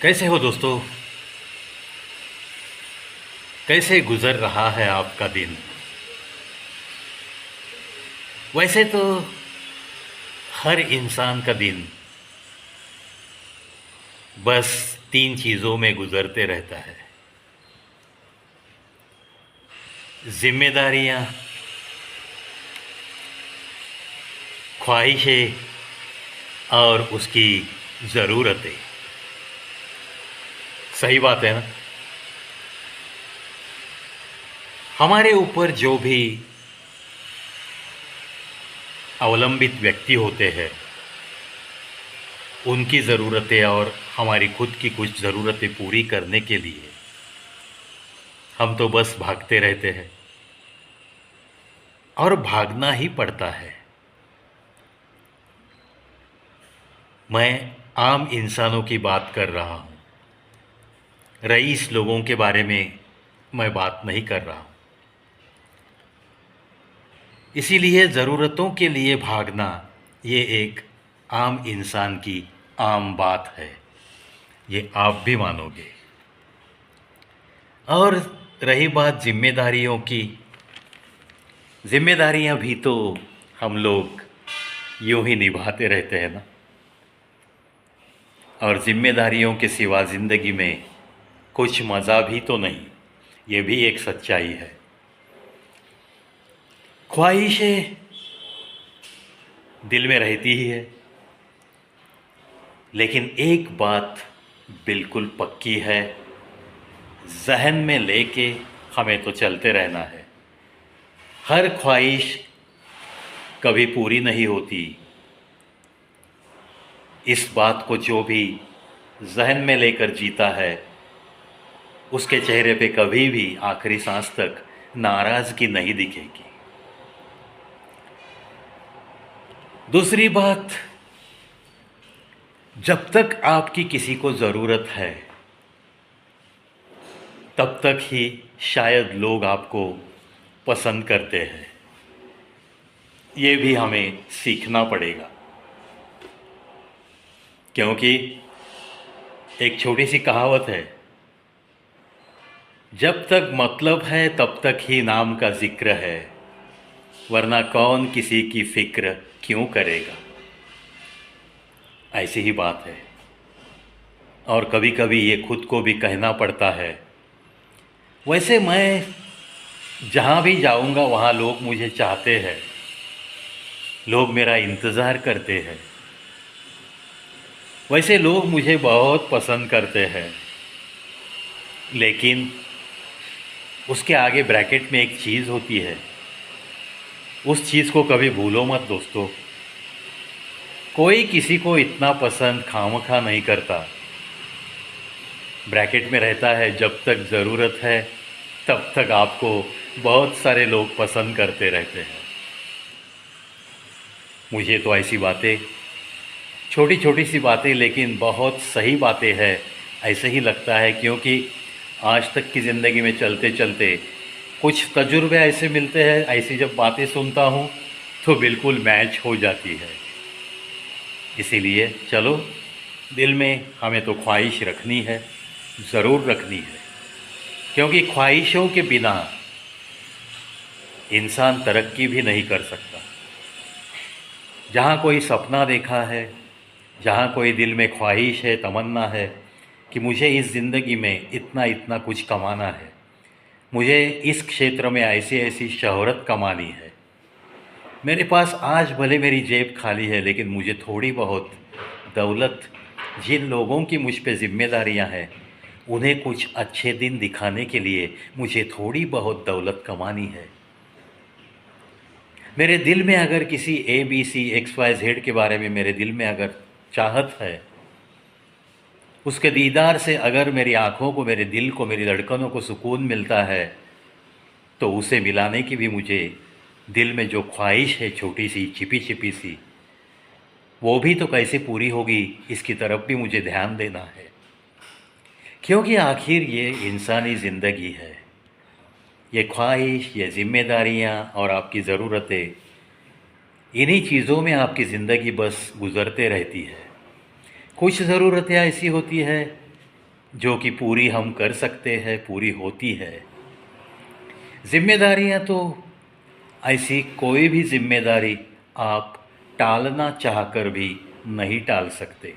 कैसे हो दोस्तों? कैसे गुजर रहा है आपका दिन? वैसे तो हर इंसान का दिन बस तीन चीज़ों में गुजरते रहता है: जिम्मेदारियां, ख्वाहिशें और उसकी ज़रूरतें। सही बात है ना? हमारे ऊपर जो भी अवलंबित व्यक्ति होते हैं, उनकी ज़रूरतें और हमारी खुद की कुछ ज़रूरतें पूरी करने के लिए हम तो बस भागते रहते हैं, और भागना ही पड़ता है। मैं आम इंसानों की बात कर रहा हूँ, रईस लोगों के बारे में मैं बात नहीं कर रहा हूँ। इसीलिए ज़रूरतों के लिए भागना ये एक आम इंसान की आम बात है, ये आप भी मानोगे। और रही बात जिम्मेदारियों की, जिम्मेदारियां भी तो हम लोग यूं ही निभाते रहते हैं ना। और जिम्मेदारियों के सिवा ज़िंदगी में कुछ मज़ा भी तो नहीं, ये भी एक सच्चाई है। ख्वाहिशें दिल में रहती ही है, लेकिन एक बात बिल्कुल पक्की है, जहन में लेके हमें तो चलते रहना है। हर ख्वाहिश कभी पूरी नहीं होती। इस बात को जो भी जहन में लेकर जीता है, उसके चेहरे पे कभी भी आखिरी सांस तक नाराज़गी नहीं दिखेगी। दूसरी बात, जब तक आपकी किसी को ज़रूरत है, तब तक ही शायद लोग आपको पसंद करते हैं। ये भी हमें सीखना पड़ेगा, क्योंकि एक छोटी सी कहावत है, जब तक मतलब है तब तक ही नाम का जिक्र है, वरना कौन किसी की फिक्र क्यों करेगा। ऐसी ही बात है। और कभी कभी ये खुद को भी कहना पड़ता है। वैसे मैं जहाँ भी जाऊँगा वहाँ लोग मुझे चाहते हैं, लोग मेरा इंतज़ार करते हैं। वैसे लोग मुझे बहुत पसंद करते हैं, लेकिन उसके आगे ब्रैकेट में एक चीज़ होती है, उस चीज़ को कभी भूलो मत दोस्तों। कोई किसी को इतना पसंद खामखा नहीं करता। ब्रैकेट में रहता है, जब तक ज़रूरत है तब तक आपको बहुत सारे लोग पसंद करते रहते हैं। मुझे तो ऐसी बातें, छोटी छोटी सी बातें लेकिन बहुत सही बातें हैं, ऐसे ही लगता है, क्योंकि आज तक की ज़िंदगी में चलते चलते कुछ तजुर्बे ऐसे मिलते हैं, ऐसी जब बातें सुनता हूँ तो बिल्कुल मैच हो जाती है। इसीलिए चलो, दिल में हमें तो ख्वाहिश रखनी है, ज़रूर रखनी है, क्योंकि ख्वाहिशों के बिना इंसान तरक्की भी नहीं कर सकता। जहाँ कोई सपना देखा है, जहाँ कोई दिल में ख्वाहिश है, तमन्ना है कि मुझे इस ज़िंदगी में इतना इतना कुछ कमाना है, मुझे इस क्षेत्र में ऐसी ऐसी शोहरत कमानी है, मेरे पास आज भले मेरी जेब खाली है लेकिन मुझे थोड़ी बहुत दौलत, जिन लोगों की मुझ पे ज़िम्मेदारियाँ हैं, उन्हें कुछ अच्छे दिन दिखाने के लिए मुझे थोड़ी बहुत दौलत कमानी है। मेरे दिल में अगर किसी ABCXYZ के बारे में मेरे दिल में अगर चाहत है, उसके दीदार से अगर मेरी आँखों को, मेरे दिल को, मेरी धड़कनों को सुकून मिलता है, तो उसे मिलाने की भी मुझे दिल में जो ख्वाहिश है, छोटी सी छिपी छिपी सी, वो भी तो कैसे पूरी होगी, इसकी तरफ भी मुझे ध्यान देना है। क्योंकि आखिर ये इंसानी ज़िंदगी है, ये ख्वाहिश, ये ज़िम्मेदारियाँ और आपकी ज़रूरतें, इन्हीं चीज़ों में आपकी ज़िंदगी बस गुज़रते रहती है। कुछ ज़रूरतें ऐसी होती है जो कि पूरी हम कर सकते हैं, पूरी होती है। जिम्मेदारियां तो ऐसी कोई भी जिम्मेदारी आप टालना चाहकर भी नहीं टाल सकते।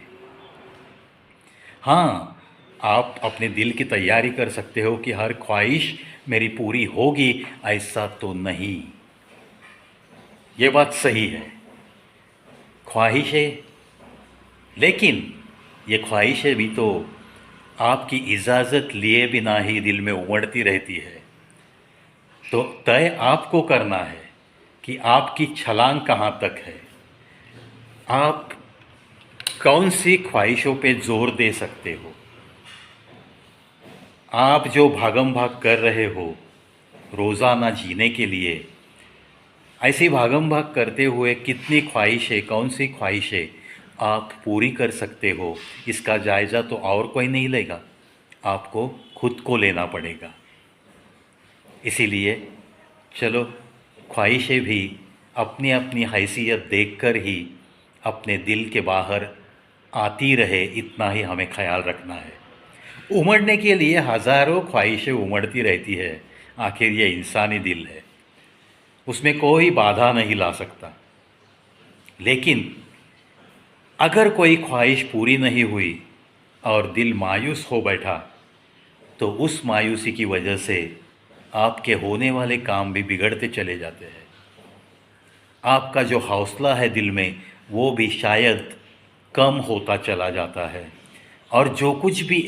हाँ, आप अपने दिल की तैयारी कर सकते हो कि हर ख्वाहिश मेरी पूरी होगी, ऐसा तो नहीं। ये बात सही है, ख्वाहिशें, लेकिन ये ख्वाहिशें भी तो आपकी इजाज़त लिए बिना ही दिल में उमड़ती रहती है। तो तय आपको करना है कि आपकी छलांग कहाँ तक है, आप कौन सी ख्वाहिशों पे जोर दे सकते हो। आप जो भागम भाग कर रहे हो रोज़ाना जीने के लिए, ऐसी भागम भाग करते हुए कितनी ख्वाहिशें, कौन सी ख्वाहिशें आप पूरी कर सकते हो, इसका जायज़ा तो और कोई नहीं लेगा, आपको खुद को लेना पड़ेगा। इसीलिए चलो, ख्वाहिशें भी अपनी अपनी हैसियत देखकर ही अपने दिल के बाहर आती रहे, इतना ही हमें ख्याल रखना है। उमड़ने के लिए हज़ारों ख्वाहिशें उमड़ती रहती है, आखिर ये इंसानी दिल है, उसमें कोई बाधा नहीं ला सकता। लेकिन अगर कोई ख्वाहिश पूरी नहीं हुई और दिल मायूस हो बैठा, तो उस मायूसी की वजह से आपके होने वाले काम भी बिगड़ते चले जाते हैं। आपका जो हौसला है दिल में, वो भी शायद कम होता चला जाता है। और जो कुछ भी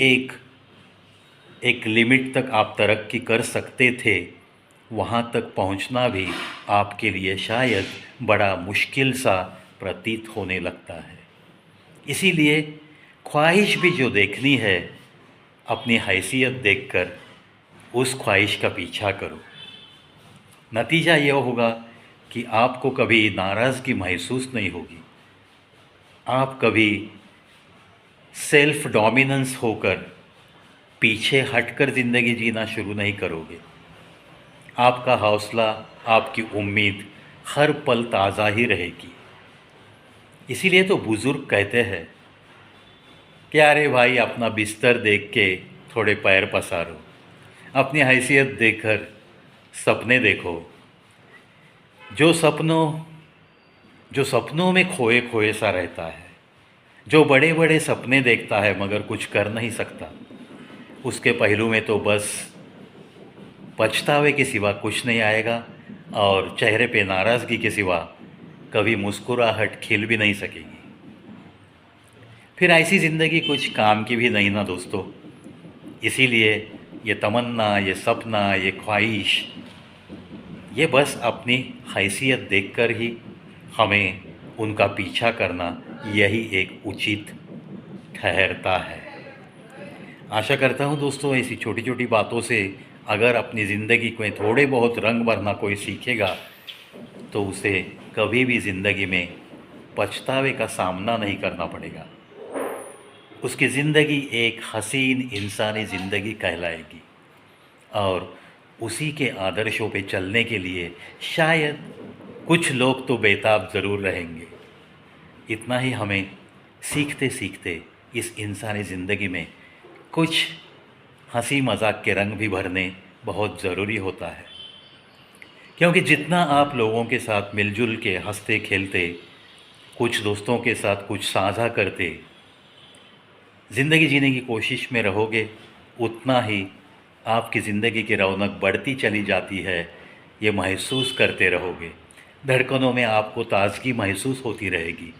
एक लिमिट तक आप तरक्की कर सकते थे, वहाँ तक पहुँचना भी आपके लिए शायद बड़ा मुश्किल सा प्रतीत होने लगता है। इसीलिए ख्वाहिश भी जो देखनी है, अपनी हैसियत देखकर उस ख्वाहिश का पीछा करो। नतीजा यह होगा कि आपको कभी नाराज़गी महसूस नहीं होगी, आप कभी सेल्फ डोमिनेंस होकर पीछे हटकर ज़िंदगी जीना शुरू नहीं करोगे। आपका हौसला, आपकी उम्मीद हर पल ताज़ा ही रहेगी। इसीलिए तो बुज़ुर्ग कहते हैं कि अरे भाई, अपना बिस्तर देख के थोड़े पैर पसारो, अपनी हैसियत देखकर सपने देखो। जो सपनों में खोए खोए सा रहता है, जो बड़े बड़े सपने देखता है मगर कुछ कर नहीं सकता, उसके पहलू में तो बस पछतावे के सिवा कुछ नहीं आएगा, और चेहरे पे नाराज़गी के सिवा कभी मुस्कुराहट खिल भी नहीं सकेगी। फिर ऐसी ज़िंदगी कुछ काम की भी नहीं ना दोस्तों। इसीलिए ये तमन्ना, ये सपना, ये ख्वाहिश, ये बस अपनी हैसियत देखकर ही हमें उनका पीछा करना, यही एक उचित ठहरता है। आशा करता हूँ दोस्तों, ऐसी छोटी छोटी बातों से अगर अपनी ज़िंदगी में थोड़े बहुत रंग भरना कोई सीखेगा, तो उसे कभी भी ज़िंदगी में पछतावे का सामना नहीं करना पड़ेगा। उसकी ज़िंदगी एक हसीन इंसानी ज़िंदगी कहलाएगी, और उसी के आदर्शों पे चलने के लिए शायद कुछ लोग तो बेताब ज़रूर रहेंगे। इतना ही हमें सीखते सीखते इस इंसानी ज़िंदगी में कुछ हंसी मजाक के रंग भी भरने बहुत ज़रूरी होता है। क्योंकि जितना आप लोगों के साथ मिलजुल के हंसते खेलते, कुछ दोस्तों के साथ कुछ साझा करते ज़िंदगी जीने की कोशिश में रहोगे, उतना ही आपकी ज़िंदगी की रौनक बढ़ती चली जाती है। ये महसूस करते रहोगे, धड़कनों में आपको ताज़गी महसूस होती रहेगी।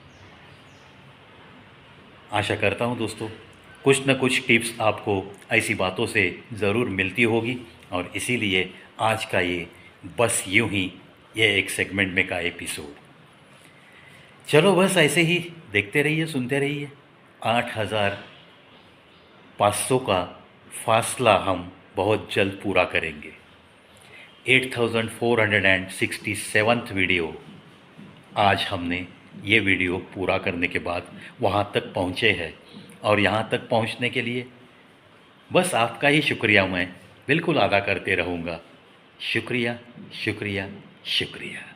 आशा करता हूँ दोस्तों, कुछ न कुछ टिप्स आपको ऐसी बातों से ज़रूर मिलती होगी, और इसीलिए आज का ये बस यूँ ही ये एक सेगमेंट में का एपिसोड। चलो बस ऐसे ही देखते रहिए, सुनते रहिए। 8,500 का फासला हम बहुत जल्द पूरा करेंगे। 8467th वीडियो, आज हमने ये वीडियो पूरा करने के बाद वहाँ तक पहुँचे हैं, और यहाँ तक पहुँचने के लिए बस आपका ही शुक्रिया मैं बिल्कुल अदा करते रहूँगा। शुक्रिया, शुक्रिया, शुक्रिया।